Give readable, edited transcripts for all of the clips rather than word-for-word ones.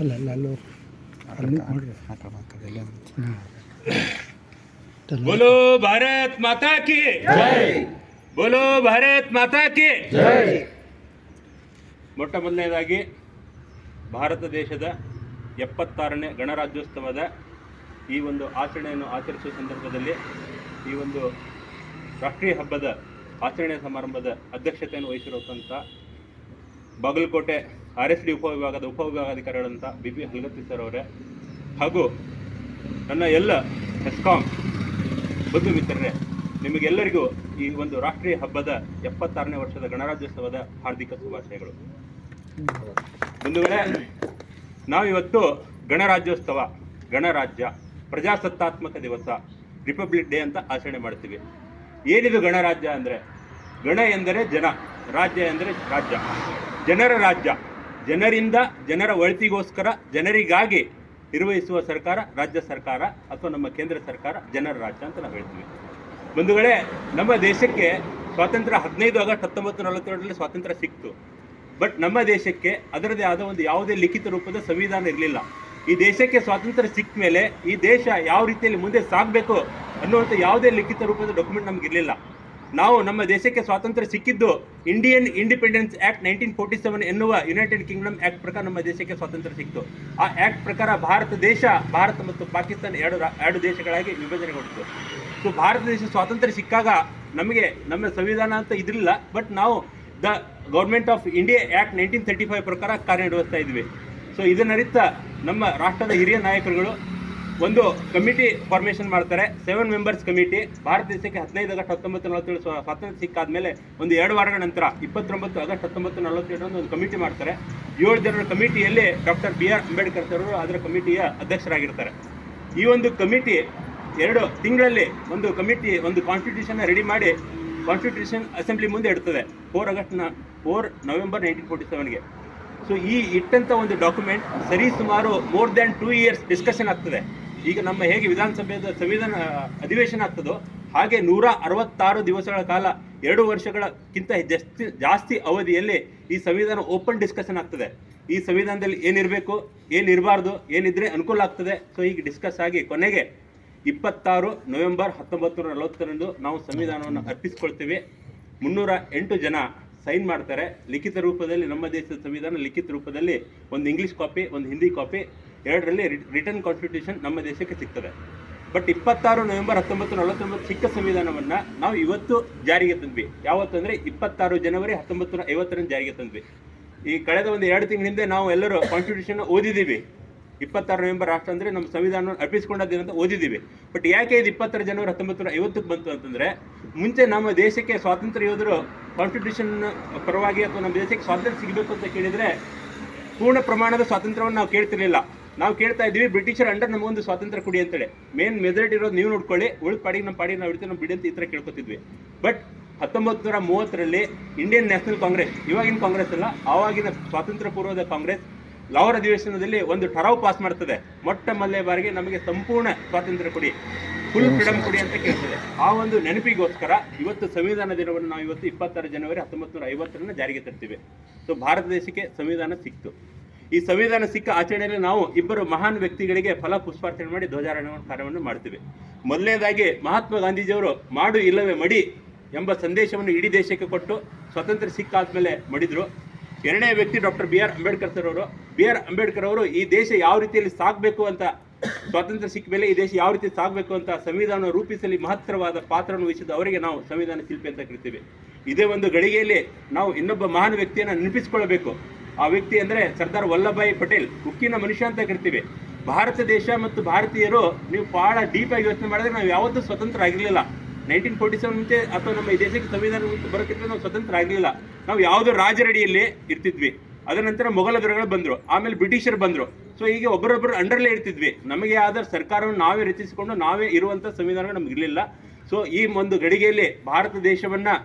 ಅಲ್ಲ ಅಲ್ಲ ಅಲ್ಲೋ ಅಲ್ಲಿ ನೋಡ್ರಿ बोलो भारत माता की जय, बोलो भारत माता की जय. ಮೊಟ್ಟ ಮೊದಲನೇದಾಗಿ ಭಾರತ ದೇಶದ 76ನೇ ಗಣರಾಜ್ಯೋತ್ಸವದ ಈ ಒಂದು ಆಚರಣೆಯನ್ನು ಆಚರಿಸುವ ಸಂದರ್ಭದಲ್ಲಿ ಈ ಒಂದು ರಾಷ್ಟ್ರೀಯ ಹಬ್ಬದ ಆಚರಣೆ ಸಮಾರಂಭದ ಅಧ್ಯಕ್ಷತೆಯನ್ನು ವಹಿಸಿರುವಂಥ ಬಾಗಲಕೋಟೆ RSD ಉಪವಿಭಾಗದ ಉಪವಿಭಾಗಾಧಿಕಾರಿಗಳಂಥ BP ಹಲ್ಗತ್ತಿ ಸರ್ ಅವರೇ ಹಾಗೂ ನನ್ನ ಎಲ್ಲ ಹೆಸ್ಕಾಂ ಬಂಧು ಮಿತ್ರರೇ, ನಿಮಗೆಲ್ಲರಿಗೂ ಈ ಒಂದು ರಾಷ್ಟ್ರೀಯ ಹಬ್ಬದ 76ನೇ ವರ್ಷದ ಗಣರಾಜ್ಯೋತ್ಸವದ ಹಾರ್ದಿಕ ಶುಭಾಶಯಗಳು. ಬಂಧುಗಳೇ, ನಾವಿವತ್ತು ಗಣರಾಜ್ಯೋತ್ಸವ, ಗಣರಾಜ್ಯ, ಪ್ರಜಾಸತ್ತಾತ್ಮಕ ದಿವಸ, ರಿಪಬ್ಲಿಕ್ ಡೇ ಅಂತ ಆಚರಣೆ ಮಾಡ್ತೀವಿ. ಏನಿದು ಗಣರಾಜ್ಯ ಅಂದರೆ? ಗಣ ಎಂದರೆ ಜನ, ರಾಜ್ಯ ಎಂದರೆ ರಾಜ್ಯ, ಜನರ ರಾಜ್ಯ, ಜನರಿಂದ ಜನರ ಒಳಿತಿಗೋಸ್ಕರ ಜನರಿಗಾಗಿ ನಿರ್ವಹಿಸುವ ಸರ್ಕಾರ ರಾಜ್ಯ ಸರ್ಕಾರ ಅಥವಾ ನಮ್ಮ ಕೇಂದ್ರ ಸರ್ಕಾರ ಜನರ ರಾಜ್ಯ ಅಂತ ನಾವು ಹೇಳ್ತೀವಿ. ಬಂಧುಗಳೇ, ನಮ್ಮ ದೇಶಕ್ಕೆ ಸ್ವಾತಂತ್ರ್ಯ 15 ಆಗಸ್ಟ್ 1947ರಲ್ಲಿ ಸ್ವಾತಂತ್ರ್ಯ ಸಿಕ್ತು. ಬಟ್ ನಮ್ಮ ದೇಶಕ್ಕೆ ಅದರದೇ ಆದ ಒಂದು ಯಾವುದೇ ಲಿಖಿತ ರೂಪದ ಸಂವಿಧಾನ ಇರಲಿಲ್ಲ. ಈ ದೇಶಕ್ಕೆ ಸ್ವಾತಂತ್ರ್ಯ ಸಿಕ್ಕ ಮೇಲೆ ಈ ದೇಶ ಯಾವ ರೀತಿಯಲ್ಲಿ ಮುಂದೆ ಸಾಗಬೇಕು ಅನ್ನುವಂಥ ಯಾವುದೇ ಲಿಖಿತ ರೂಪದ ಡಾಕ್ಯುಮೆಂಟ್ ನಮಗಿರಲಿಲ್ಲ. ನಾವು ನಮ್ಮ ದೇಶಕ್ಕೆ ಸ್ವಾತಂತ್ರ್ಯ ಸಿಕ್ಕಿದ್ದು ಇಂಡಿಯನ್ ಇಂಡಿಪೆಂಡೆನ್ಸ್ ಆ್ಯಕ್ಟ್ 1947 ಎನ್ನುವ ಯುನೈಟೆಡ್ ಕಿಂಗ್ಡಮ್ ಆ್ಯಕ್ಟ್ ಪ್ರಕಾರ ನಮ್ಮ ದೇಶಕ್ಕೆ ಸ್ವಾತಂತ್ರ್ಯ ಸಿಕ್ತು. ಆ ಆ್ಯಕ್ಟ್ ಪ್ರಕಾರ ಭಾರತ ಮತ್ತು ಪಾಕಿಸ್ತಾನ ಎರಡು ದೇಶಗಳಾಗಿ ವಿಭಜನೆಗೊಂಡಿತು. ಸೊ ಭಾರತ ದೇಶ ಸ್ವಾತಂತ್ರ್ಯ ಸಿಕ್ಕಾಗ ನಮಗೆ ನಮ್ಮ ಸಂವಿಧಾನ ಅಂತ ಇದ್ರಿಲ್ಲ. ಬಟ್ ನಾವು the government of India act 1935 ಪ್ರಕಾರ ಕಾರ್ಯನಿರ್ವಹಿಸ್ತಾ ಇದ್ವಿ. ಸೊ ಇದನ್ನರಿತ ನಮ್ಮ ರಾಷ್ಟ್ರದ ಹಿರಿಯ ನಾಯಕರುಗಳು ಒಂದು ಕಮಿಟಿ ಫಾರ್ಮೇಷನ್ ಮಾಡ್ತಾರೆ, 7 ಮೆಂಬರ್ಸ್ ಕಮಿಟಿ. ಭಾರತ ದೇಶಕ್ಕೆ 15 ಆಗಸ್ಟ್ 1947 ಸ್ವಾತಂತ್ರ್ಯ ಸಿಕ್ಕಾದ್ಮೇಲೆ ಒಂದು 2 ವಾರಗಳ ನಂತರ 29 ಆಗಸ್ಟ್ 1947 ಒಂದು ಕಮಿಟಿ ಮಾಡ್ತಾರೆ. 7 ಜನರ ಕಮಿಟಿಯಲ್ಲಿ ಡಾಕ್ಟರ್ BR ಅಂಬೇಡ್ಕರ್ ಅವರು ಅದರ ಕಮಿಟಿಯ ಅಧ್ಯಕ್ಷರಾಗಿರ್ತಾರೆ. ಈ ಒಂದು ಕಮಿಟಿ 2 ತಿಂಗಳಲ್ಲಿ ಒಂದು ಕಾನ್ಸ್ಟಿಟ್ಯೂಷನ್ ರೆಡಿ ಮಾಡಿ ಕಾನ್ಸ್ಟಿಟ್ಯೂಷನ್ ಅಸೆಂಬ್ಲಿ ಮುಂದೆ ಇಡ್ತದೆ 4 ನವೆಂಬರ್ 1947ಗೆ. ಸೊ ಈ ಇಟ್ಟಂಥ ಒಂದು ಡಾಕ್ಯುಮೆಂಟ್ ಸುಮಾರು ಮೋರ್ ದ್ಯಾನ್ 2 ಇಯರ್ಸ್ ಡಿಸ್ಕಷನ್ ಆಗ್ತದೆ. ಈಗ ನಮ್ಮ ಹೇಗೆ ವಿಧಾನಸಭೆಯ ಸಂವಿಧಾನ ಅಧಿವೇಶನ ಆಗ್ತದೋ ಹಾಗೆ 166 ದಿವಸಗಳ ಕಾಲ 2 ವರ್ಷಗಳಕ್ಕಿಂತ ಜಾಸ್ತಿ ಅವಧಿಯಲ್ಲಿ ಈ ಸಂವಿಧಾನ ಓಪನ್ ಡಿಸ್ಕಷನ್ ಆಗ್ತದೆ. ಈ ಸಂವಿಧಾನದಲ್ಲಿ ಏನಿರಬೇಕು, ಏನಿರಬಾರ್ದು, ಏನಿದ್ರೆ ಅನುಕೂಲ ಆಗ್ತದೆ. ಸೊ ಈಗ ಡಿಸ್ಕಸ್ ಆಗಿ ಕೊನೆಗೆ 26 ನವೆಂಬರ್ 1940 ನಾವು ಸಂವಿಧಾನವನ್ನು ಅರ್ಪಿಸ್ಕೊಳ್ತೀವಿ. 308 ಜನ ಸೈನ್ ಮಾಡ್ತಾರೆ ಲಿಖಿತ ರೂಪದಲ್ಲಿ. ನಮ್ಮ ದೇಶದ ಸಂವಿಧಾನ ಲಿಖಿತ ರೂಪದಲ್ಲಿ ಒಂದು ಇಂಗ್ಲೀಷ್ ಕಾಪಿ, ಒಂದು ಹಿಂದಿ ಕಾಪಿ, 2ರಲ್ಲಿ ರಿಟರ್ನ್ ಕಾನ್ಸ್ಟಿಟ್ಯೂಷನ್ ನಮ್ಮ ದೇಶಕ್ಕೆ ಸಿಗ್ತದೆ. ಬಟ್ 26 ನವೆಂಬರ್ 1949 ಸಿಕ್ಕ ಸಂವಿಧಾನವನ್ನು ನಾವು ಇವತ್ತು ಜಾರಿಗೆ ತಂದ್ವಿ. ಯಾವತ್ತು ಅಂದರೆ 26 ಜನವರಿ 1950 ಜಾರಿಗೆ ತಂದ್ವಿ. ಈ ಕಳೆದ ಒಂದು 2 ತಿಂಗಳ ಹಿಂದೆ ನಾವು ಎಲ್ಲರೂ ಕಾನ್ಸ್ಟಿಟ್ಯೂಷನ್ ಓದಿದ್ದೀವಿ. 26 ನವೆಂಬರ್ ರಾಷ್ಟ್ರ ಅಂದರೆ ನಮ್ಮ ಸಂವಿಧಾನವನ್ನು ಅರ್ಪಿಸಿಕೊಂಡದ್ದೇನೆ ಅಂತ ಓದಿದ್ದೀವಿ. ಬಟ್ ಯಾಕೆ ಇದು 26 ಜನವರಿ 1950 ಬಂತು ಅಂತಂದರೆ, ಮುಂಚೆ ನಮ್ಮ ದೇಶಕ್ಕೆ ಸ್ವಾತಂತ್ರ್ಯ ಯೋಧರು ಕಾನ್ಸ್ಟಿಟ್ಯೂಷನ್ ಪರವಾಗಿ ಅಥವಾ ನಮ್ಮ ದೇಶಕ್ಕೆ ಸ್ವಾತಂತ್ರ್ಯ ಸಿಗಬೇಕು ಅಂತ ಕೇಳಿದರೆ ಪೂರ್ಣ ಪ್ರಮಾಣದ ಸ್ವಾತಂತ್ರ್ಯವನ್ನು ನಾವು ಕೇಳ್ತಿರ್ಲಿಲ್ಲ. ನಾವು ಕೇಳ್ತಾ ಇದ್ವಿ ಬ್ರಿಟಿಷರ ಅಂಡರ್ ನಮಗೊಂದು ಸ್ವಾತಂತ್ರ್ಯ ಕೊಡಿ ಅಂತೇಳಿ. ಮೆಜಾರಿಟಿ ಇರೋದು ನೀವು ನೋಡ್ಕೊಳ್ಳಿ, ಉಳಿದ ಪಾಡಿಗೆ ನಮ್ಮ ಪಾಡಿಗೆ ನಾವು ಇಡ್ತೀವಿ, ನಮ್ಮ ಬಿಡಿ ಅಂತ ಈ ಥರ ಕೇಳ್ಕೊತಿದ್ವಿ. ಬಟ್ 1930ರಲ್ಲಿ ಇಂಡಿಯನ್ ನ್ಯಾಷನಲ್ ಕಾಂಗ್ರೆಸ್, ಇವಾಗಿನ ಕಾಂಗ್ರೆಸ್ ಅಲ್ಲ, ಆವಾಗಿನ ಸ್ವಾತಂತ್ರ್ಯ ಪೂರ್ವದ ಕಾಂಗ್ರೆಸ್ ಲಾಹೋರ್ ಅಧಿವೇಶನದಲ್ಲಿ ಒಂದು ಠರಾವು ಪಾಸ್ ಮಾಡ್ತದೆ. ಮೊಟ್ಟ ಮೊದಲನೇ ಬಾರಿಗೆ ನಮಗೆ ಸಂಪೂರ್ಣ ಸ್ವಾತಂತ್ರ್ಯ ಕೊಡಿ, ಫುಲ್ ಫ್ರೀಡಮ್ ಕೊಡಿ ಅಂತ ಕೇಳ್ತದೆ. ಆ ಒಂದು ನೆನಪಿಗೋಸ್ಕರ ಇವತ್ತು ಸಂವಿಧಾನ ದಿನವನ್ನು ನಾವು ಇವತ್ತು 26 ಜನವರಿ 1950 ಜಾರಿಗೆ ತರ್ತೀವಿ. ಸೊ ಭಾರತ ದೇಶಕ್ಕೆ ಸಂವಿಧಾನ ಸಿಕ್ತು. ಈ ಸಂವಿಧಾನ ಸಿಕ್ಕ ಆಚರಣೆಯಲ್ಲಿ ನಾವು ಇಬ್ಬರು ಮಹಾನ್ ವ್ಯಕ್ತಿಗಳಿಗೆ ಫಲ ಪುಷ್ಪಾರ್ಚನೆ ಮಾಡಿ ಧ್ವಜಾರೋಹಣ ಕಾರ್ಯವನ್ನು ಮಾಡ್ತೀವಿ. ಮೊದಲನೇದಾಗಿ ಮಹಾತ್ಮ ಗಾಂಧೀಜಿಯವರು ಮಾಡು ಇಲ್ಲವೇ ಮಡಿ ಎಂಬ ಸಂದೇಶವನ್ನು ಇಡೀ ದೇಶಕ್ಕೆ ಕೊಟ್ಟು ಸ್ವಾತಂತ್ರ್ಯ ಸಿಕ್ಕಾದ್ಮೇಲೆ ಮಡಿದ್ರು. 2ನೇ ವ್ಯಕ್ತಿ ಡಾಕ್ಟರ್ BR ಅಂಬೇಡ್ಕರ್ ಸರ್ ಅವರು. BR ಅಂಬೇಡ್ಕರ್ ಅವರು ಈ ದೇಶ ಯಾವ ರೀತಿಯಲ್ಲಿ ಸಾಗಬೇಕು ಅಂತ, ಸ್ವಾತಂತ್ರ್ಯ ಸಿಕ್ಕ ಮೇಲೆ ಈ ದೇಶ ಯಾವ ರೀತಿ ಸಾಗಬೇಕು ಅಂತ ಸಂವಿಧಾನ ರೂಪಿಸಲಿ ಮಹತ್ತರವಾದ ಪಾತ್ರವನ್ನು ವಹಿಸಿದ ಅವರಿಗೆ ನಾವು ಸಂವಿಧಾನ ಶಿಲ್ಪಿ ಅಂತ ಕರಿತೀವಿ. ಇದೇ ಒಂದು ಗಳಿಗೆಯಲ್ಲಿ ನಾವು ಇನ್ನೊಬ್ಬ ಮಹಾನ್ ವ್ಯಕ್ತಿಯನ್ನು ನೆನಪಿಸಿಕೊಳ್ಳಬೇಕು. ಆ ವ್ಯಕ್ತಿ ಅಂದರೆ ಸರ್ದಾರ್ ವಲ್ಲಭಭಾಯಿ ಪಟೇಲ್, ಉಕ್ಕಿನ ಮನುಷ್ಯ ಅಂತ ಕರಿತೀವಿ. ಭಾರತ ದೇಶ ಮತ್ತು ಭಾರತೀಯರು ನೀವು ಭಾಳ ಡೀಪಾಗಿ ಯೋಚನೆ ಮಾಡಿದ್ರೆ ನಾವು ಯಾವತ್ತೂ ಸ್ವತಂತ್ರ ಆಗಿರಲಿಲ್ಲ. 1947 ಮುಂಚೆ ಅಥವಾ ನಮ್ಮ ಈ ದೇಶಕ್ಕೆ ಸಂವಿಧಾನ ಮುಂಚೆ ಬರೋಕ್ಕಿಂತ ನಾವು ಸ್ವತಂತ್ರ ಆಗಲಿಲ್ಲ. ನಾವು ಯಾವುದೋ ರಾಜರಡಿಯಲ್ಲಿ ಇರ್ತಿದ್ವಿ. ಅದರ ನಂತರ ಮೊಘಲ ದೊರೆಗಳು ಬಂದರು, ಆಮೇಲೆ ಬ್ರಿಟಿಷರು ಬಂದರು. ಸೊ ಹೀಗೆ ಒಬ್ಬರೊಬ್ಬರು ಅಂಡರ್ಲೇ ಇರ್ತಿದ್ವಿ. ನಮಗೆ ಆದ ಸರ್ಕಾರವನ್ನು ನಾವೇ ರಚಿಸಿಕೊಂಡು ನಾವೇ ಇರುವಂಥ ಸಂವಿಧಾನ ನಮ್ಗೆ ಇರಲಿಲ್ಲ. ಸೊ ಈ ಒಂದು ಗಳಿಗೆಯಲ್ಲಿ ಭಾರತ ದೇಶವನ್ನು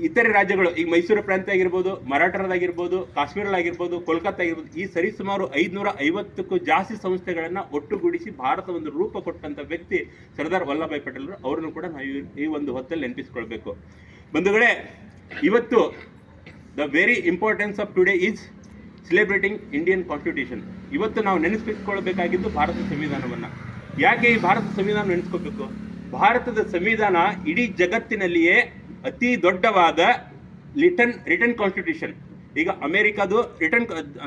ಇತರೆ ರಾಜ್ಯಗಳು, ಈಗ ಮೈಸೂರು ಪ್ರಾಂತ್ಯ ಆಗಿರ್ಬೋದು, ಮರಾಠರದಾಗಿರ್ಬೋದು, ಕಾಶ್ಮೀರದಾಗಿರ್ಬೋದು, ಕೋಲ್ಕತ್ತಾ ಆಗಿರ್ಬೋದು, ಈ ಸರಿಸುಮಾರು 550ಕ್ಕೂ ಜಾಸ್ತಿ ಸಂಸ್ಥೆಗಳನ್ನು ಒಟ್ಟುಗೂಡಿಸಿ ಭಾರತ ಒಂದು ರೂಪ ಕೊಟ್ಟಂಥ ವ್ಯಕ್ತಿ ಸರ್ದಾರ್ ವಲ್ಲಭಭಾಯಿ ಪಟೇಲ್ ಅವರನ್ನು ಕೂಡ ನಾವು ಈ ಒಂದು ಹೊತ್ತಲ್ಲಿ ನೆನಪಿಸ್ಕೊಳ್ಬೇಕು. ಬಂಧುಗಳೇ, ಇವತ್ತು the very importance of today is celebrating Indian constitution. ಇವತ್ತು ನಾವು ನೆನೆಸ್ಕೊಳ್ಬೇಕಾಗಿದ್ದು ಭಾರತದ ಸಂವಿಧಾನವನ್ನು. ಯಾಕೆ ಈ ಭಾರತ ಸಂವಿಧಾನ ನೆನೆಸ್ಕೋಬೇಕು? ಭಾರತದ ಸಂವಿಧಾನ ಇಡೀ ಜಗತ್ತಿನಲ್ಲಿಯೇ ಅತಿ ದೊಡ್ಡವಾದ ರಿಟರ್ನ್ ಕಾನ್ಸ್ಟಿಟ್ಯೂಷನ್. ಈಗ ಅಮೆರಿಕದು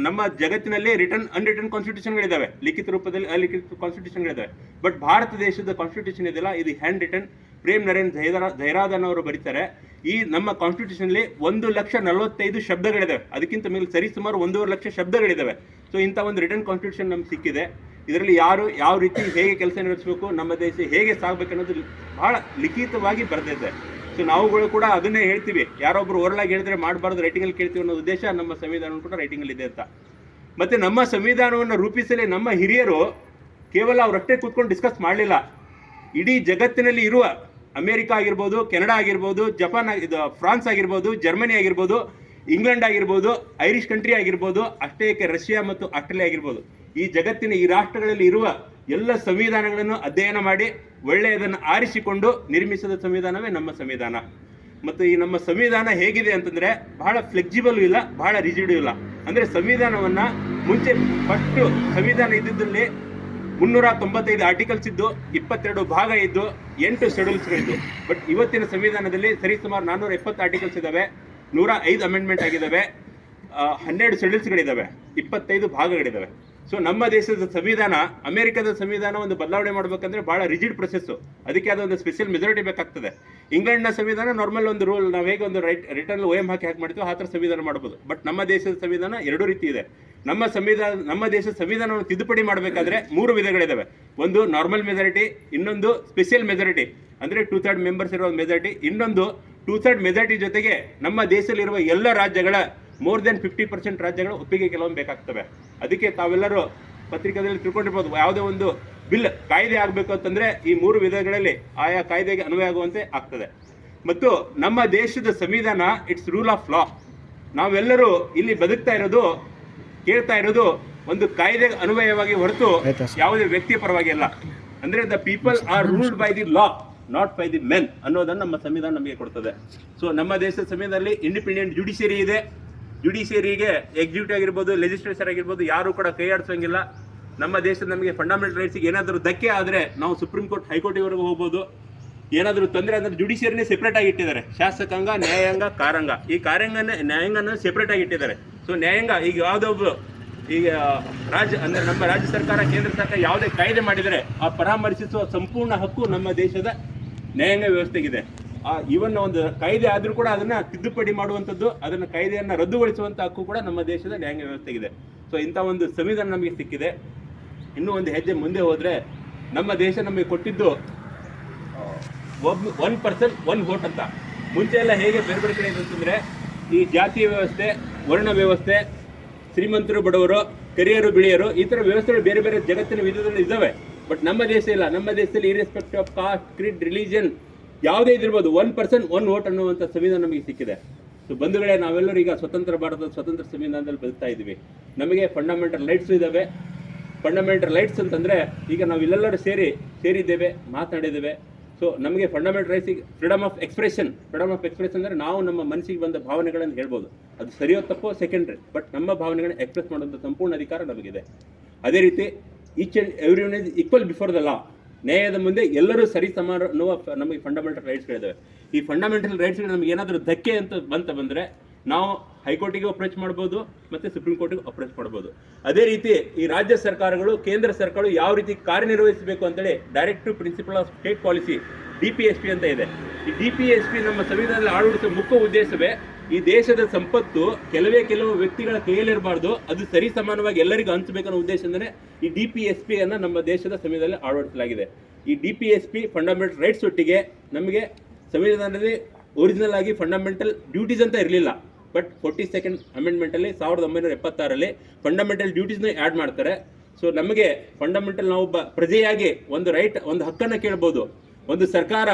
ನಮ್ಮ ಜಗತ್ತಿನಲ್ಲಿ ಅನ್ರಿಟರ್ನ್ ಕಾನ್ಸ್ಟಿಟ್ಯೂಷನ್ಗಳಿದ್ದಾವೆ, ಲಿಖಿತ ರೂಪದಲ್ಲಿ ಅಲಿಖಿತ ಕಾನ್ಸ್ಟಿಟ್ಯೂಷನ್ಗಳಿದ್ದಾವೆ. ಬಟ್ ಭಾರತ ದೇಶದ ಕಾನ್ಸ್ಟಿಟ್ಯೂಷನ್ ಇದೆಯಲ್ಲ, ಇದು ಹ್ಯಾಂಡ್ ರಿಟರ್ನ್. ಪ್ರೇಮ್ ನರೇನ್ ಜೈರಾದನ್ ಅವರು ಬರೀತಾರೆ, ಈ ನಮ್ಮ ಕಾನ್ಸ್ಟಿಟ್ಯೂಷನ್ಲಿ 1,45,000 ಶಬ್ದಗಳಿದ್ದಾವೆ, ಅದಕ್ಕಿಂತ ಮೇಲೆ ಸರಿಸುಮಾರು 1.5 ಲಕ್ಷ ಶಬ್ದಗಳಿದ್ದಾವೆ. ಸೊ ಇಂಥ ಒಂದು ರಿಟರ್ನ್ ಕಾನ್ಸ್ಟಿಟ್ಯೂಷನ್ ನಮ್ಗೆ ಸಿಕ್ಕಿದೆ. ಇದರಲ್ಲಿ ಯಾರು ಯಾವ ರೀತಿ ಹೇಗೆ ಕೆಲಸ ನಡೆಸಬೇಕು, ನಮ್ಮ ದೇಶ ಹೇಗೆ ಸಾಗಬೇಕು ಅನ್ನೋದು ಬಹಳ ಲಿಖಿತವಾಗಿ ಬರೆದಿದೆ. ಸೊ ನಾವುಗಳು ಕೂಡ ಅದನ್ನೇ ಹೇಳ್ತೀವಿ, ಯಾರೊಬ್ಬರು ಓರಲಾಗಿ ಹೇಳಿದ್ರೆ ಮಾಡಬಾರ್ದು, ರೈಟಿಂಗಲ್ಲಿ ಕೇಳ್ತೀವಿ ಅನ್ನೋ ಉದ್ದೇಶ ನಮ್ಮ ಸಂವಿಧಾನ ಕೂಡ ರೈಟಿಂಗಲ್ಲಿ ಇದೆ ಅಂತ. ಮತ್ತು ನಮ್ಮ ಸಂವಿಧಾನವನ್ನು ರೂಪಿಸಲಿ ನಮ್ಮ ಹಿರಿಯರು ಕೇವಲ ಅವರಷ್ಟೇ ಕೂತ್ಕೊಂಡು ಡಿಸ್ಕಸ್ ಮಾಡಲಿಲ್ಲ. ಇಡೀ ಜಗತ್ತಿನಲ್ಲಿ ಇರುವ ಅಮೇರಿಕಾ ಆಗಿರ್ಬೋದು, ಕೆನಡಾ ಆಗಿರ್ಬೋದು, ಫ್ರಾನ್ಸ್ ಆಗಿರ್ಬೋದು, ಜರ್ಮನಿ ಆಗಿರ್ಬೋದು, ಇಂಗ್ಲೆಂಡ್ ಆಗಿರ್ಬೋದು, ಐರಿಷ್ ಕಂಟ್ರಿ ಆಗಿರ್ಬೋದು, ಅಷ್ಟೇ ರಷ್ಯಾ ಮತ್ತು ಆಸ್ಟ್ರೇಲಿಯಾ ಆಗಿರ್ಬೋದು, ಈ ಜಗತ್ತಿನ ಈ ರಾಷ್ಟ್ರಗಳಲ್ಲಿ ಇರುವ ಎಲ್ಲ ಸಂವಿಧಾನಗಳನ್ನು ಅಧ್ಯಯನ ಮಾಡಿ ಒಳ್ಳೆಯದನ್ನು ಆರಿಸಿಕೊಂಡು ನಿರ್ಮಿಸಿದ ಸಂವಿಧಾನವೇ ನಮ್ಮ ಸಂವಿಧಾನ. ಮತ್ತು ಈ ನಮ್ಮ ಸಂವಿಧಾನ ಹೇಗಿದೆ ಅಂತಂದರೆ ಬಹಳ ಫ್ಲೆಕ್ಸಿಬಲ್ ಇಲ್ಲ, ಬಹಳ ರಿಜಿಡ್ ಇಲ್ಲ. ಅಂದರೆ ಸಂವಿಧಾನವನ್ನು ಮುಂಚೆ ಫಸ್ಟು ಸಂವಿಧಾನ ಇದ್ದಿದ್ದಲ್ಲಿ 395 ಆರ್ಟಿಕಲ್ಸ್ ಇದ್ದು, 22 ಭಾಗ ಇದ್ದು, 8 ಶೆಡ್ಯೂಲ್ಸ್ಗಳಿದ್ದು. ಬಟ್ ಇವತ್ತಿನ ಸಂವಿಧಾನದಲ್ಲಿ ಸರಿಸುಮಾರು 470 ಆರ್ಟಿಕಲ್ಸ್ ಇದ್ದಾವೆ, 105 ಅಮೆಂಡ್ಮೆಂಟ್ ಆಗಿದ್ದಾವೆ, 12 ಶೆಡ್ಯೂಲ್ಸ್ಗಳಿದ್ದಾವೆ, 25 ಭಾಗಗಳಿದ್ದಾವೆ. ಸೊ ನಮ್ಮ ದೇಶದ ಸಂವಿಧಾನ ಅಮೆರಿಕದ ಸಂವಿಧಾನ ಒಂದು ಬದಲಾವಣೆ ಮಾಡಬೇಕಂದ್ರೆ ಭಾಳ ರಿಜಿಡ್ ಪ್ರೊಸೆಸ್ಸು, ಅದಕ್ಕೆ ಅದೊಂದು ಸ್ಪೆಷಲ್ ಮೆಜಾರಿಟಿ ಬೇಕಾಗ್ತದೆ. ಇಂಗ್ಲೆಂಡ್ನ ಸಂವಿಧಾನ ನಾರ್ಮಲ್ ಒಂದು ರೂಲ್, ನಾವು ಹೇಗೆ ಒಂದು ರಿಟರ್ನ್ OM ಹಾಕಿ ಮಾಡ್ತೀವೋ ಆ ಥರ ಸಂವಿಧಾನ ಮಾಡ್ಬೋದು. ಬಟ್ ನಮ್ಮ ದೇಶದ ಸಂವಿಧಾನ 2 ರೀತಿ ಇದೆ. ನಮ್ಮ ದೇಶದ ಸಂವಿಧಾನವನ್ನು ತಿದ್ದುಪಡಿ ಮಾಡಬೇಕಾದ್ರೆ 3 ವಿಧಗಳಿದ್ದಾವೆ. ಒಂದು ನಾರ್ಮಲ್ ಮೆಜಾರಿಟಿ, ಇನ್ನೊಂದು ಸ್ಪೆಷಲ್ ಮೆಜಾರಿಟಿ ಅಂದರೆ 2/3 ಮೆಂಬರ್ಸ್ ಇರೋ ಮೆಜಾರಿಟಿ, ಇನ್ನೊಂದು 2/3 ಮೆಜಾರಿಟಿ ಜೊತೆಗೆ ನಮ್ಮ ದೇಶದಲ್ಲಿರುವ ಎಲ್ಲ ರಾಜ್ಯಗಳ more than 50% ರಾಜ್ಯಗಳು ಒಪ್ಪಿಗೆ ಕೆಲವೊಮ್ಮೆ ಬೇಕಾಗ್ತವೆ. ಅದಕ್ಕೆ ತಾವೆಲ್ಲರೂ ಪತ್ರಿಕೆಯಲ್ಲಿ ತಿಳ್ಕೊಂಡಿರ್ಬೋದು, ಯಾವುದೇ ಒಂದು ಬಿಲ್ ಕಾಯ್ದೆ ಆಗಬೇಕು ಅಂತಂದರೆ ಈ 3 ವಿಧಗಳಲ್ಲಿ ಆಯಾ ಕಾಯ್ದೆಗೆ ಅನ್ವಯ ಆಗುವಂತೆ ಆಗ್ತದೆ. ಮತ್ತು ನಮ್ಮ ದೇಶದ ಸಂವಿಧಾನ ಇಟ್ಸ್ ರೂಲ್ ಆಫ್ ಲಾ. ನಾವೆಲ್ಲರೂ ಇಲ್ಲಿ ಬದುಕ್ತಾ ಇರೋದು, ಕೇಳ್ತಾ ಇರೋದು ಒಂದು ಕಾಯ್ದೆಗೆ ಅನ್ವಯವಾಗಿ ಹೊರತು ಯಾವುದೇ ವ್ಯಕ್ತಿಯ ಪರವಾಗಿ ಅಲ್ಲ. ಅಂದರೆ the people are ruled by the law, not by the men ಅನ್ನೋದನ್ನು ನಮ್ಮ ಸಂವಿಧಾನ ನಮಗೆ ಕೊಡ್ತದೆ. ಸೊ ನಮ್ಮ ದೇಶದ ಸಂವಿಧಾನದಲ್ಲಿ ಇಂಡಿಪೆಂಡೆಂಟ್ ಜುಡಿಷಿಯರಿ ಇದೆ. ಜುಡಿಷಿಯರಿಗೆ ಎಕ್ಸಿಕ್ಯೂಟಿವ್ ಆಗಿರ್ಬೋದು, ಲೆಜಿಸ್ಲೇಚರ್ ಆಗಿರ್ಬೋದು, ಯಾರು ಕೂಡ ಕೈ ಆಡಿಸೋಂಗಿಲ್ಲ. ನಮ್ಮ ದೇಶದ ನಮಗೆ ಫಂಡಮೆಂಟಲ್ ರೈಟ್ಸ್ಗೆ ಏನಾದರೂ ಧಕ್ಕೆ ಆದರೆ ನಾವು ಸುಪ್ರೀಂ ಕೋರ್ಟ್, ಹೈಕೋರ್ಟಿವರೆಗೂ ಹೋಗ್ಬೋದು. ಏನಾದರೂ ತೊಂದರೆ ಅಂದರೆ ಜುಡಿಷಿಯರಿನೇ ಸೆಪ್ರೇಟ್ ಆಗಿ ಇಟ್ಟಿದ್ದಾರೆ, ಶಾಸಕಾಂಗ, ನ್ಯಾಯಾಂಗ, ಕಾರಾಂಗ. ಈ ನ್ಯಾಯಾಂಗನ ಸೆಪ್ರೇಟ್ ಆಗಿ ಇಟ್ಟಿದ್ದಾರೆ. ಸೊ ನ್ಯಾಯಾಂಗ ಈಗ ಯಾವುದೊಬ್ಬರು ಈಗ ಅಂದರೆ ನಮ್ಮ ರಾಜ್ಯ ಸರ್ಕಾರ, ಕೇಂದ್ರ ಸರ್ಕಾರ ಯಾವುದೇ ಕಾಯ್ದೆ ಮಾಡಿದರೆ ಆ ಪರಾಮರ್ಶಿಸುವ ಸಂಪೂರ್ಣ ಹಕ್ಕು ನಮ್ಮ ದೇಶದ ನ್ಯಾಯಾಂಗ ವ್ಯವಸ್ಥೆಗಿದೆ. ಇವನ್ ಒಂದು ಕಾಯ್ದೆ ಆದರೂ ಕೂಡ ಅದನ್ನು ತಿದ್ದುಪಡಿ ಮಾಡುವಂಥದ್ದು, ಅದನ್ನು ಕಾಯ್ದೆಯನ್ನು ರದ್ದುಗೊಳಿಸುವಂಥ ಹಕ್ಕು ಕೂಡ ನಮ್ಮ ದೇಶದ ನ್ಯಾಯಾಂಗ ವ್ಯವಸ್ಥೆಗಿದೆ. ಸೊ ಇಂಥ ಒಂದು ಸಂವಿಧಾನ ನಮಗೆ ಸಿಕ್ಕಿದೆ. ಇನ್ನೂ ಒಂದು ಹೆಜ್ಜೆ ಮುಂದೆ ಹೋದರೆ ನಮ್ಮ ದೇಶ ನಮಗೆ ಕೊಟ್ಟಿದ್ದು 1 ಪರ್ಸನ್ 1 ವೋಟ್ ಅಂತ. ಮುಂಚೆ ಎಲ್ಲ ಹೇಗೆ ಬೇರೆ ಬೇರೆ ಕಡೆ ಅಂತಂದರೆ ಈ ಜಾತಿಯ ವ್ಯವಸ್ಥೆ, ವರ್ಣ ವ್ಯವಸ್ಥೆ, ಶ್ರೀಮಂತರು ಬಡವರು, ಕರಿಯರು ಬಿಳಿಯರು, ಈ ಥರ ವ್ಯವಸ್ಥೆಗಳು ಬೇರೆ ಬೇರೆ ಜಗತ್ತಿನ ವಿಧದಲ್ಲಿ ಇದ್ದಾವೆ. ಬಟ್ ನಮ್ಮ ದೇಶ ಇಲ್ಲ. ನಮ್ಮ ದೇಶದಲ್ಲಿ irrespective of cost, Creed, religion ಯಾವುದೇ ಇದಿರ್ಬೋದು 1 ಪರ್ಸನ್ 1 ವೋಟ್ ಅನ್ನುವಂಥ ಸಂವಿಧಾನ ನಮಗೆ ಸಿಕ್ಕಿದೆ. ಸೊ ಬಂಧುಗಳೇ, ನಾವೆಲ್ಲರೂ ಈಗ ಸ್ವತಂತ್ರ ಭಾರತದ ಸ್ವತಂತ್ರ ಸಂವಿಧಾನದಲ್ಲಿ ಬದುಕ್ತಾ ಇದ್ದೀವಿ. ನಮಗೆ ಫಂಡಮೆಂಟಲ್ ರೈಟ್ಸ್ ಇದ್ದಾವೆ. ಫಂಡಮೆಂಟಲ್ ರೈಟ್ಸ್ ಅಂತಂದರೆ ಈಗ ನಾವು ಇಲ್ಲೆಲ್ಲರೂ ಸೇರಿದ್ದೇವೆ, ಮಾತನಾಡಿದ್ದೇವೆ. ಸೊ ನಮಗೆ ಫಂಡಮೆಂಟಲ್ ರೈಟ್ಸಿಗೆ ಫ್ರೀಡಮ್ ಆಫ್ ಎಕ್ಸ್ಪ್ರೆಷನ್ ಅಂದರೆ ನಾವು ನಮ್ಮ ಮನಸ್ಸಿಗೆ ಬಂದ ಭಾವನೆಗಳನ್ನು ಹೇಳ್ಬೋದು. ಅದು ಸರಿಯೋ ತಪ್ಪೋ ಸೆಕೆಂಡ್ರಿ, ಬಟ್ ನಮ್ಮ ಭಾವನೆಗಳನ್ನ ಎಕ್ಸ್ಪ್ರೆಸ್ ಮಾಡುವಂಥ ಸಂಪೂರ್ಣ ಅಧಿಕಾರ ನಮಗಿದೆ. ಅದೇ ರೀತಿ each and everyone is equal before the law. ನ್ಯಾಯದ ಮುಂದೆ ಎಲ್ಲರೂ ಸರಿ ಸಮಾನ ಅನ್ನುವ ನಮಗೆ ಫಂಡಮೆಂಟಲ್ ರೈಟ್ಸ್ಗಳಿದ್ದಾವೆ. ಈ ಫಂಡಮೆಂಟಲ್ ರೈಟ್ಸ್ಗಳು ನಮಗೆ ಏನಾದರೂ ಧಕ್ಕೆ ಅಂತ ಬಂದರೆ ನಾವು ಹೈಕೋರ್ಟಿಗೆ ಅಪ್ರೋಚ್ ಮಾಡ್ಬೋದು ಮತ್ತು ಸುಪ್ರೀಂ ಕೋರ್ಟಿಗೆ ಅಪ್ರೋಚ್ ಮಾಡ್ಬೋದು. ಅದೇ ರೀತಿ ಈ ರಾಜ್ಯ ಸರ್ಕಾರಗಳು, ಕೇಂದ್ರ ಸರ್ಕಾರಗಳು ಯಾವ ರೀತಿ ಕಾರ್ಯನಿರ್ವಹಿಸಬೇಕು ಅಂತೇಳಿ directive principle of state policy DPSP ಅಂತ ಇದೆ. ಈ DPSP ನಮ್ಮ ಸಂವಿಧಾನದಲ್ಲಿ ಅಳವಡಿಸುವ ಮುಖ್ಯ ಉದ್ದೇಶವೇ ಈ ದೇಶದ ಸಂಪತ್ತು ಕೆಲವು ವ್ಯಕ್ತಿಗಳ ಕೈಯಲ್ಲಿರಬಾರ್ದು, ಅದು ಸರಿ ಸಮಾನವಾಗಿ ಎಲ್ಲರಿಗೂ ಹಂಚಬೇಕನ್ನೋ ಉದ್ದೇಶದಿಂದಲೇ ಈ DPSP ಅನ್ನು ನಮ್ಮ ದೇಶದ ಸಂವಿಧಾನದಲ್ಲಿ ಅಳವಡಿಸಲಾಗಿದೆ. ಈ DPSP ಫಂಡಮೆಂಟಲ್ ರೈಟ್ಸ್ ಒಟ್ಟಿಗೆ ನಮಗೆ ಸಂವಿಧಾನದಲ್ಲಿ ಒರಿಜಿನಲ್ ಆಗಿ ಫಂಡಮೆಂಟಲ್ ಡ್ಯೂಟೀಸ್ ಅಂತ ಇರಲಿಲ್ಲ. ಬಟ್ 42nd ಅಮೆಂಡ್ಮೆಂಟಲ್ಲಿ 1976ರಲ್ಲಿ ಫಂಡಮೆಂಟಲ್ ಡ್ಯೂಟೀಸ್ನ ಆ್ಯಡ್ ಮಾಡ್ತಾರೆ. ಸೊ ನಮಗೆ ಫಂಡಮೆಂಟಲ್ ನಾವೊಬ್ಬ ಪ್ರಜೆಯಾಗಿ ಒಂದು ಹಕ್ಕನ್ನು ಕೇಳ್ಬೋದು. ಒಂದು ಸರ್ಕಾರ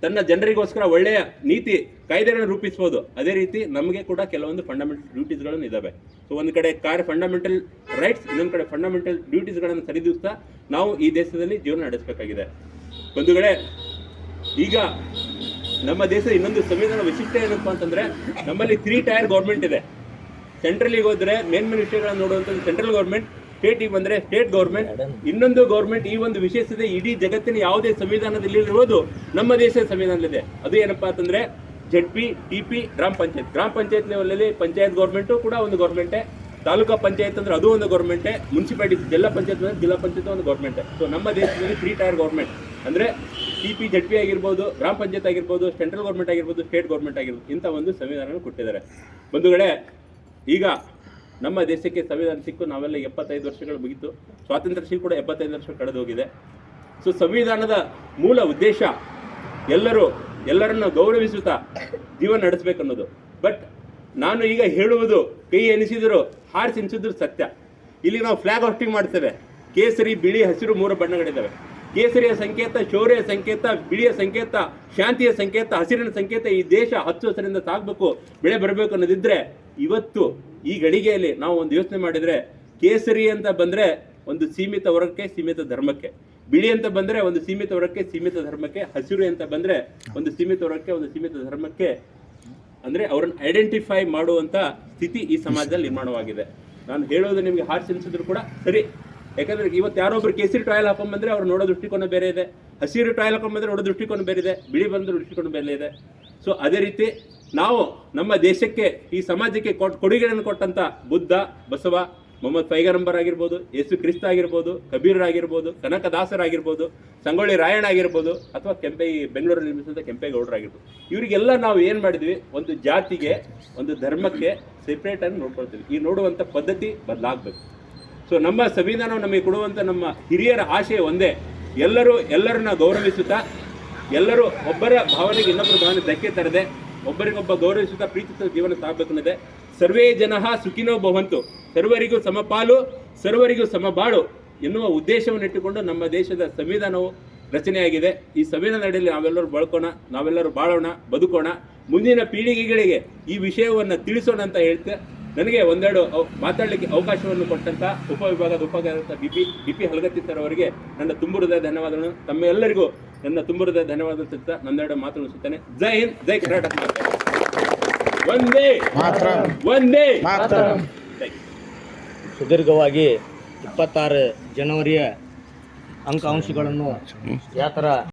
ತನ್ನ ಜನರಿಗೋಸ್ಕರ ಒಳ್ಳೆಯ ನೀತಿ ಕಾಯ್ದೆಗಳನ್ನು ರೂಪಿಸ್ಬೋದು. ಅದೇ ರೀತಿ ನಮಗೆ ಕೂಡ ಕೆಲವೊಂದು ಫಂಡಮೆಂಟಲ್ ಡ್ಯೂಟೀಸ್ಗಳನ್ನು ಇದ್ದಾವೆ. ಸೊ ಒಂದು ಕಡೆ ಫಂಡಮೆಂಟಲ್ ರೈಟ್ಸ್, ಇನ್ನೊಂದು ಕಡೆ ಫಂಡಮೆಂಟಲ್ ಡ್ಯೂಟೀಸ್ಗಳನ್ನು ಸರಿದೂಗಿಸ್ತಾ ನಾವು ಈ ದೇಶದಲ್ಲಿ ಜೀವನ ನಡೆಸಬೇಕಾಗಿದೆ. ಬಂಧುಗಳೇ, ಈಗ ನಮ್ಮ ದೇಶದ ಇನ್ನೊಂದು ಸಂವಿಧಾನ ವೈಶಿಷ್ಟ್ಯ ಏನಪ್ಪ ಅಂತಂದರೆ, ನಮ್ಮಲ್ಲಿ 3 ಟೈರ್ ಗೌರ್ಮೆಂಟ್ ಇದೆ. ಸೆಂಟ್ರಲಿಗೆ ಹೋದ್ರೆ ಮೇನ್ ವಿಷಯಗಳನ್ನು ನೋಡುವಂಥದ್ದು ಸೆಂಟ್ರಲ್ ಗೌರ್ಮೆಂಟ್, ಸ್ಟೇಟಿಗೆ ಬಂದರೆ ಸ್ಟೇಟ್ ಗೌರ್ಮೆಂಟ್. ಇನ್ನೊಂದು ಗೌರ್ಮೆಂಟ್ ಈ ಒಂದು ವಿಶೇಷತೆ ಇಡೀ ಜಗತ್ತಿನ ಯಾವುದೇ ಸಂವಿಧಾನದಲ್ಲಿ ಇರುವುದು ನಮ್ಮ ದೇಶದ ಸಂವಿಧಾನದಲ್ಲಿದೆ. ಅದು ಏನಪ್ಪಾ ಅಂತಂದ್ರೆ ZP, TP, ಗ್ರಾಮ ಪಂಚಾಯತ್ ಲೆವೆಲಲ್ಲಿ ಪಂಚಾಯತ್ ಗೌರ್ಮೆಂಟು ಕೂಡ ಒಂದು ಗೌರ್ಮೆಂಟೇ, ತಾಲೂಕಾ ಪಂಚಾಯತ್ ಅಂದ್ರೆ ಅದು ಒಂದು ಗೌರ್ಮೆಂಟೇ, ಮುನ್ಸಿಪಾಲಿಟಿ ಜಿಲ್ಲಾ ಪಂಚಾಯತ್ ಅಂದ್ರೆ ಜಿಲ್ಲಾ ಪಂಚಾಯತ್ ಒಂದು ಗೌರ್ಮೆಂಟೇ. ಸೊ ನಮ್ಮ ದೇಶದಲ್ಲಿ 3 ಟೈರ್ ಗೌರ್ಮೆಂಟ್ ಅಂದರೆ TP, ZP ಆಗಿರ್ಬೋದು, ಗ್ರಾಮ ಪಂಚಾಯತ್ ಆಗಿರ್ಬೋದು, ಸೆಂಟ್ರಲ್ ಗೌರ್ಮೆಂಟ್ ಆಗಿರ್ಬೋದು, ಸ್ಟೇಟ್ ಗೌರ್ಮೆಂಟ್ ಆಗಿರ್ಬೋದು, ಇಂಥ ಒಂದು ಸಂವಿಧಾನ ಕೊಟ್ಟಿದ್ದಾರೆ. ಬಂಧುಗಳೇ, ಈಗ ನಮ್ಮ ದೇಶಕ್ಕೆ ಸಂವಿಧಾನ ಸಿಕ್ಕು ನಾವೆಲ್ಲ 75 ವರ್ಷಗಳು ಮುಗಿತು. ಸ್ವಾತಂತ್ರ್ಯ ಸಿಕ್ಕು ಕೂಡ 75 ವರ್ಷ ಕಳೆದು ಹೋಗಿದೆ. ಸೊ ಸಂವಿಧಾನದ ಮೂಲ ಉದ್ದೇಶ ಎಲ್ಲರನ್ನ ಗೌರವಿಸುತ್ತಾ ಜೀವನ ನಡೆಸಬೇಕನ್ನೋದು. ಬಟ್ ನಾನು ಈಗ ಹೇಳುವುದು ಕೈ ಎನಿಸಿದ್ರು ಹಾರಿಸಿ ಎನಿಸಿದ್ರು ಸತ್ಯ. ಇಲ್ಲಿ ನಾವು ಫ್ಲಾಗ್ ಹೋಸ್ಟಿಂಗ್ ಮಾಡ್ತೇವೆ. ಕೇಸರಿ, ಬಿಳಿ, ಹಸಿರು 3 ಬಣ್ಣಗಳಿದ್ದಾವೆ. ಕೇಸರಿಯ ಸಂಕೇತ ಶೌರ್ಯ ಸಂಕೇತ, ಬಿಳಿಯ ಸಂಕೇತ ಶಾಂತಿಯ ಸಂಕೇತ, ಹಸಿರಿನ ಸಂಕೇತ. ಈ ದೇಶ ಹಚ್ಚು ಹಸಿರಿಂದ ಸಾಗಬೇಕು, ಬೆಳೆ ಬರಬೇಕು ಅನ್ನೋದಿದ್ರೆ ಇವತ್ತು ಈ ಗಳಿಗೆಯಲ್ಲಿ ನಾವು ಒಂದು ಯೋಚನೆ ಮಾಡಿದರೆ, ಕೇಸರಿ ಅಂತ ಬಂದರೆ ಒಂದು ಸೀಮಿತ ವರ್ಗಕ್ಕೆ, ಸೀಮಿತ ಧರ್ಮಕ್ಕೆ, ಬಿಳಿ ಅಂತ ಬಂದರೆ ಒಂದು ಸೀಮಿತ ವರ್ಗಕ್ಕೆ, ಸೀಮಿತ ಧರ್ಮಕ್ಕೆ, ಹಸಿರು ಅಂತ ಬಂದರೆ ಒಂದು ಸೀಮಿತ ವರ್ಗಕ್ಕೆ, ಒಂದು ಸೀಮಿತ ಧರ್ಮಕ್ಕೆ, ಅಂದರೆ ಅವ್ರನ್ನ ಐಡೆಂಟಿಫೈ ಮಾಡುವಂಥ ಸ್ಥಿತಿ ಈ ಸಮಾಜದಲ್ಲಿ ನಿರ್ಮಾಣವಾಗಿದೆ. ನಾನು ಹೇಳೋದು ನಿಮಗೆ ಹಾರ್ಸಿ ಅನಿಸಿದ್ರು ಕೂಡ ಸರಿ. ಯಾಕಂದರೆ ಇವತ್ತು ಯಾರೊಬ್ರು ಕೇಸರಿ ಟಾಯ್ಲ್ ಹಾಕೊಂಡ್ಬಂದರೆ ಅವ್ರು ನೋಡೋ ದೃಷ್ಟಿಕೋನ ಬೇರೆ ಇದೆ, ಹಸಿರು ಟಾಯ್ಲ್ ಹಾಕೊಂಡ್ಬಂದರೆ ನೋಡೋ ದೃಷ್ಟಿಕೋನ ಬೇರೆ ಇದೆ, ಬಿಳಿ ಬಂದ ದೃಷ್ಟಿಕೋನ ಬೇರೆ ಇದೆ. ಸೊ ಅದೇ ರೀತಿ ನಾವು ನಮ್ಮ ದೇಶಕ್ಕೆ, ಈ ಸಮಾಜಕ್ಕೆ ಕೊಡುಗೆಗಳನ್ನು ಕೊಟ್ಟಂಥ ಬುದ್ಧ, ಬಸವ, ಮೊಹಮ್ಮದ್ ಪೈಗಂಬರ್ ಆಗಿರ್ಬೋದು, ಯೇಸು ಕ್ರಿಸ್ತ ಆಗಿರ್ಬೋದು, ಕಬೀರರಾಗಿರ್ಬೋದು, ಕನಕದಾಸರಾಗಿರ್ಬೋದು, ಸಂಗೊಳ್ಳಿ ರಾಯಣ್ಣ ಆಗಿರ್ಬೋದು, ಅಥವಾ ಬೆಂಗಳೂರಲ್ಲಿ ನಿರ್ಮಿಸಿದ ಕೆಂಪೇಗೌಡರಾಗಿರ್ಬೋದು, ಇವರಿಗೆಲ್ಲ ನಾವು ಏನು ಮಾಡಿದ್ವಿ, ಒಂದು ಜಾತಿಗೆ, ಒಂದು ಧರ್ಮಕ್ಕೆ ಸೆಪ್ರೇಟಾಗಿ ನೋಡ್ಕೊಳ್ತೀವಿ. ಈ ನೋಡುವಂಥ ಪದ್ಧತಿ ಬದಲಾಗಬೇಕು. ಸೊ ನಮ್ಮ ಸಂವಿಧಾನ ನಮಗೆ ಕೊಡುವಂಥ ನಮ್ಮ ಹಿರಿಯರ ಆಶಯ ಒಂದೇ, ಎಲ್ಲರನ್ನ ಗೌರವಿಸುತ್ತಾ, ಎಲ್ಲರೂ ಒಬ್ಬರ ಭಾವನೆಗೆ ಇನ್ನೊಬ್ಬರ ಭಾವನೆ ಧಕ್ಕೆ ತರದೆ, ಒಬ್ಬರಿಗೊಬ್ಬ ಗೌರವಿಸುತ್ತಾ ಪ್ರೀತಿಸುತ್ತಾ ಜೀವನ ಸಾಗಬೇಕು ಅನ್ನೋದೇ. ಸರ್ವೇ ಜನಃ ಸುಖಿನೋ ಭವಂತು, ಸರ್ವರಿಗೂ ಸಮಪಾಲು, ಸರ್ವರಿಗೂ ಸಮಬಾಳು ಎನ್ನುವ ಉದ್ದೇಶವನ್ನು ಇಟ್ಟುಕೊಂಡು ನಮ್ಮ ದೇಶದ ಸಂವಿಧಾನವು ರಚನೆಯಾಗಿದೆ. ಈ ಸಂವಿಧಾನ ಅಡಿಯಲ್ಲಿ ನಾವೆಲ್ಲರೂ ನಾವೆಲ್ಲರೂ ಬಾಳೋಣ, ಬದುಕೋಣ, ಮುಂದಿನ ಪೀಳಿಗೆಗಳಿಗೆ ಈ ವಿಷಯವನ್ನು ತಿಳಿಸೋಣ ಅಂತ ಹೇಳ್ತೆ ನನಗೆ ಒಂದೆರಡು ಮಾತಾಡಲಿಕ್ಕೆ ಅವಕಾಶವನ್ನು ಕೊಟ್ಟಂಥ ಉಪವಿಭಾಗದ ಉಪಕಾರ್ಯದರ್ಶಿ BP ಹಲಗತ್ತಿ ಸರ್ ಅವರಿಗೆ ನನ್ನ ತುಂಬು ಹೃದಯ ಧನ್ಯವಾದಗಳು. ತಮ್ಮೆಲ್ಲರಿಗೂ ನನ್ನ ತುಂಬು ಹೃದಯ ಧನ್ಯವಾದ ತಿಳಿಸುತ್ತಾ ನಂದೆರಡು ಮಾತು ಮುಗಿಸುತ್ತೇನೆ. ಜೈ ಹಿಂದ್, ಜೈ ಕರ್ನಾಟಕ. ವಂದೇ ಮಾತರಂ. ಸುದೀರ್ಘವಾಗಿ 26 ಜನವರಿಯ ಅಂಕಿಅಂಶಗಳನ್ನು ಯಾವ ಥರ